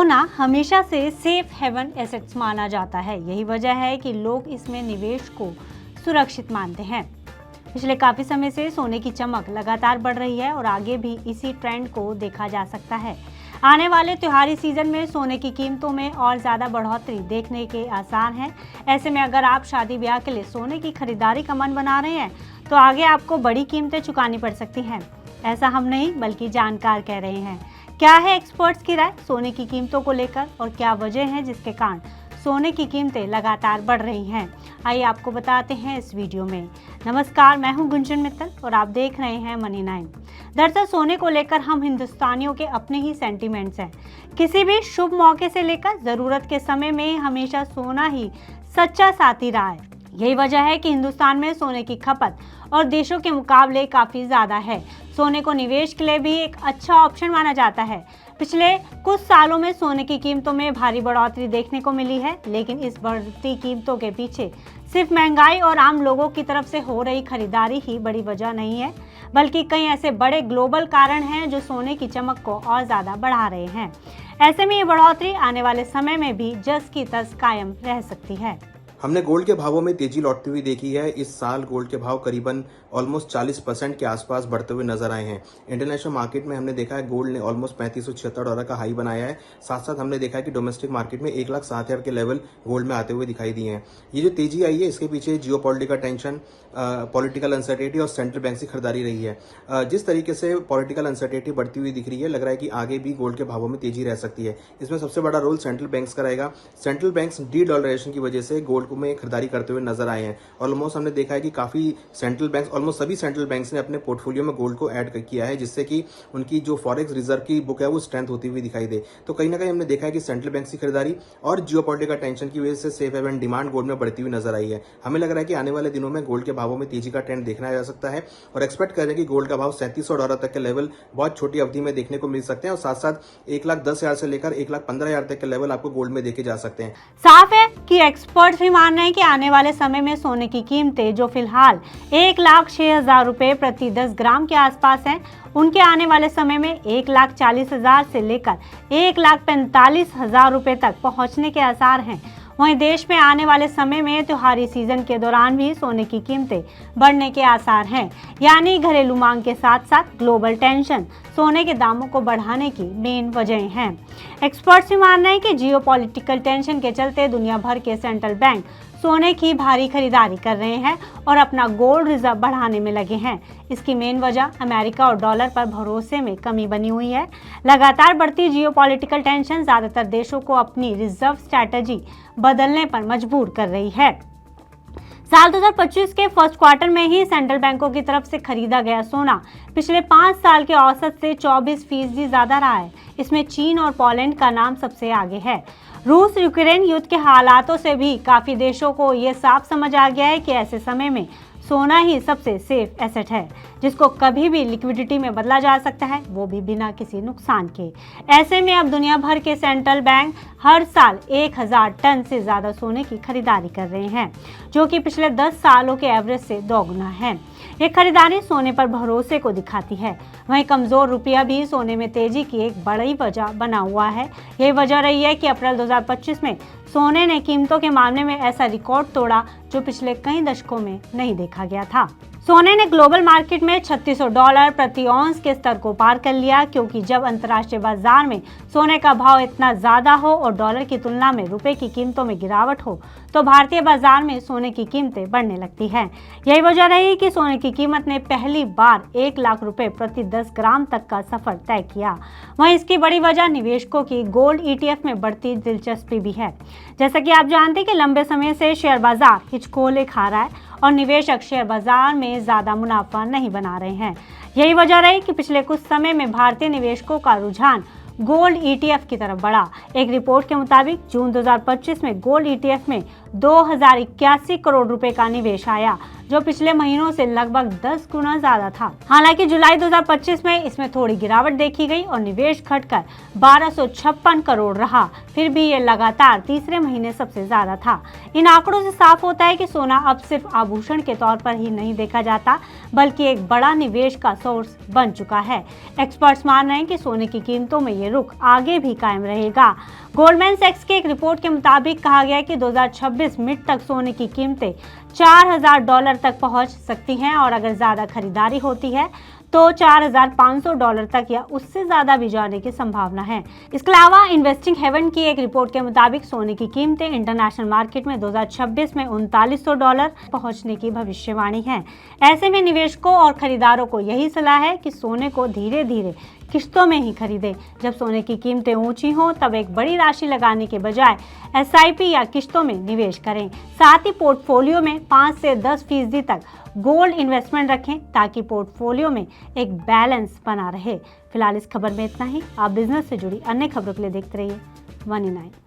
सोना हमेशा से सेफ हेवन एसेट्स माना जाता है। यही वजह है कि लोग इसमें निवेश को सुरक्षित मानते हैं। पिछले काफी समय से सोने की चमक लगातार बढ़ रही है और आगे भी इसी ट्रेंड को देखा जा सकता है। आने वाले त्योहारी सीजन में सोने की कीमतों में और ज्यादा बढ़ोतरी देखने के आसार हैं। ऐसे में अगर आप शादी ब्याह के लिए सोने की खरीदारी का मन बना रहे हैं तो आगे आपको बड़ी कीमतें चुकानी पड़ सकती हैं। ऐसा हम नहीं बल्कि जानकार कह रहे हैं। क्या है एक्सपर्ट्स की राय सोने की कीमतों को लेकर और क्या वजह है जिसके कारण सोने की कीमतें लगातार बढ़ रही हैं, आइए आपको बताते हैं इस वीडियो में। नमस्कार, मैं हूं गुंजन मित्तल और आप देख रहे हैं मनी 9। दरअसल सोने को लेकर हम हिंदुस्तानियों के अपने ही सेंटीमेंट्स हैं। किसी भी शुभ मौके से लेकर जरूरत के समय में हमेशा सोना ही सच्चा साथी रहा है। यही वजह है कि हिंदुस्तान में सोने की खपत और देशों के मुकाबले काफ़ी ज़्यादा है। सोने को निवेश के लिए भी एक अच्छा ऑप्शन माना जाता है। पिछले कुछ सालों में सोने की कीमतों में भारी बढ़ोतरी देखने को मिली है, लेकिन इस बढ़ती कीमतों के पीछे सिर्फ महंगाई और आम लोगों की तरफ से हो रही खरीदारी ही बड़ी वजह नहीं है, बल्कि कई ऐसे बड़े ग्लोबल कारण हैं जो सोने की चमक को और ज़्यादा बढ़ा रहे हैं। ऐसे में ये बढ़ोतरी आने वाले समय में भी जस की तस कायम रह सकती है। हमने गोल्ड के भावों में तेजी लौटती हुई देखी है। इस साल गोल्ड के भाव करीबन ऑलमोस्ट 40% के आसपास बढ़ते हुए नजर आए हैं। इंटरनेशनल मार्केट में हमने देखा है गोल्ड ने ऑलमोस्ट $3576 का हाई बनाया है। साथ साथ हमने देखा है कि डोमेस्टिक मार्केट में 1,07,000 के लेवल गोल्ड में आते हुए दिखाई दिए हैं। ये जो तेजी आई है इसके पीछे जियोपॉलिटिकल टेंशन, पॉलिटिकल अनसर्टेनिटी और सेंट्रल बैंक की खरीदारी रही है। जिस तरीके से पॉलिटिकल अनसर्टेनिटी बढ़ती हुई दिख रही है, लग रहा है कि आगे भी गोल्ड के भावों में तेजी रह सकती है। इसमें सबसे बड़ा रोल सेंट्रल बैंक्स का रहेगा। सेंट्रल बैंक्स डी डॉलराइजेशन की वजह से गोल्ड में खरीदारी करते हुए नजर आए हैं। ऑलमोस्ट हमने देखा है कि काफी सेंट्रल बैंक्स, ऑलमोस्ट सभी सेंट्रल बैंक्स ने अपने पोर्टफोलियो में गोल्ड को ऐड किया है, जिससे कि उनकी जो फॉरेक्स रिजर्व की बुक है वो स्ट्रेंथ होती हुई दिखाई दे। तो कहीं ना कहीं हमने देखा है कि सेंट्रल बैंक की खरीदारी और जियोपॉलिटिकल टेंशन की वजह से सेफ हेवन डिमांड गोल्ड में बढ़ती हुई नजर आई है। हमें लग रहा है कि आने वाले दिनों में गोल्ड के भावों में तेजी का ट्रेंड देखना जा सकता है और एक्सपेक्ट कर रहे हैं कि गोल्ड का भाव $3700 तक के लेवल बहुत छोटी अवधि में देखने को मिल सकते हैं और साथ साथ 1,10,000 से लेकर 1,15,000 तक के लेवल आपको गोल्ड में देखे जा सकते हैं। साफ है कि एक्सपर्ट्स भी मान रहे हैं कि आने वाले समय में सोने की कीमतें जो फिलहाल 1,06,000 रुपए प्रति 10 ग्राम के आसपास हैं, उनके आने वाले समय में 1,40,000 से लेकर 1,45,000 रुपए तक पहुंचने के आसार हैं। वहीं देश में आने वाले समय में त्योहारी सीजन के दौरान भी सोने की कीमतें बढ़ने के आसार हैं। यानी घरेलू मांग के साथ साथ ग्लोबल टेंशन सोने के दामों को बढ़ाने की मेन वजह हैं। एक्सपर्ट्स भी मान रहे हैं कि जियोपॉलिटिकल टेंशन के चलते दुनिया भर के सेंट्रल बैंक सोने की भारी खरीदारी कर रहे हैं और अपना गोल्ड रिजर्व बढ़ाने में लगे हैं। इसकी मेन वजह अमेरिका और डॉलर पर भरोसे में कमी बनी हुई है। लगातार बढ़ती जियोपॉलिटिकल टेंशन ज्यादातर देशों को अपनी रिजर्व स्ट्रैटेजी बदलने पर मजबूर कर रही है। साल 2025 के फर्स्ट क्वार्टर में ही सेंट्रल बैंकों की तरफ से खरीदा गया सोना पिछले 5 साल के औसत से 24% ज्यादा रहा है। इसमें चीन और पोलैंड का नाम सबसे आगे है। रूस यूक्रेन युद्ध के हालातों से भी काफी देशों को ये साफ समझ आ गया है कि ऐसे समय में सोना ही सबसे सेफ एसेट है, जिसको कभी भी लिक्विडिटी में बदला जा सकता है, वो भी बिना किसी नुकसान के। ऐसे में अब दुनिया भर के सेंट्रल बैंक हर साल 1,000 टन से ज्यादा सोने की खरीदारी कर रहे हैं, जो कि पिछले 10 सालों के एवरेज से दोगुना है। ये खरीदारी सोने पर भरोसे को दिखाती है। वहीं कमजोर रुपया भी सोने में तेजी की एक बड़ी वजह बना हुआ है। यही वजह रही है कि अप्रैल 2025 में सोने ने कीमतों के मामले में ऐसा रिकॉर्ड तोड़ा जो पिछले कई दशकों में नहीं देखा गया था। सोने ने ग्लोबल मार्केट में $3600 प्रति औंस के स्तर को पार कर लिया, क्योंकि जब अंतर्राष्ट्रीय बाजार में सोने का भाव इतना ज्यादा हो और डॉलर की तुलना में रुपए की कीमतों में गिरावट हो तो भारतीय बाजार में सोने की कीमतें बढ़ने लगती हैं। यही वजह रही कि सोने की कीमत ने पहली बार 1 लाख रुपए प्रति 10 ग्राम तक का सफर तय किया। वहीं इसकी बड़ी वजह निवेशकों की गोल्ड ETF में बढ़ती दिलचस्पी भी है। जैसा कि आप जानते हैं कि लंबे समय से शेयर बाजार हिचकोले खा रहा है और निवेशक शेयर बाजार में ज्यादा मुनाफा नहीं बना रहे हैं। यही वजह रही कि पिछले कुछ समय में भारतीय निवेशकों का रुझान गोल्ड ETF की तरफ बढ़ा। एक रिपोर्ट के मुताबिक जून 2025 में गोल्ड ETF में 2081 करोड़ रुपए का निवेश आया, जो पिछले महीनों से लगभग 10 गुना ज्यादा था। हालांकि जुलाई 2025 में इसमें थोड़ी गिरावट देखी गई और निवेश घटकर 1256 करोड़ रहा। फिर भी ये लगातार तीसरे महीने सबसे ज्यादा था। इन आंकड़ों से साफ होता है कि सोना अब सिर्फ आभूषण के तौर पर ही नहीं देखा जाता, बल्कि एक बड़ा निवेश का सोर्स बन चुका है। एक्सपर्ट्स मान रहे हैं कि सोने की कीमतों में ये रुख आगे भी कायम रहेगा। गोल्डमैन सैक्स की एक रिपोर्ट के मुताबिक कहा गया है कि 2026 मिड तक सोने की कीमतें $4000 तक पहुंच सकती हैं और अगर ज्यादा खरीदारी होती है तो $4500 तक या उससे ज्यादा भी जाने की संभावना है। इसके अलावा इन्वेस्टिंग हेवन की एक रिपोर्ट के मुताबिक सोने की कीमतें इंटरनेशनल मार्केट में 2026 में $3900 पहुंचने की भविष्यवाणी है। ऐसे में निवेशकों और खरीदारों को यही सलाह है कि सोने को धीरे धीरे किश्तों में ही खरीदें। जब सोने की कीमतें ऊंची हों तब एक बड़ी राशि लगाने के बजाय एसआईपी या किश्तों में निवेश करें। साथ ही पोर्टफोलियो में 5 से 10% तक गोल्ड इन्वेस्टमेंट रखें ताकि पोर्टफोलियो में एक बैलेंस बना रहे। फिलहाल इस खबर में इतना ही। आप बिजनेस से जुड़ी अन्य खबरों के लिए देखते रहिए 1in9।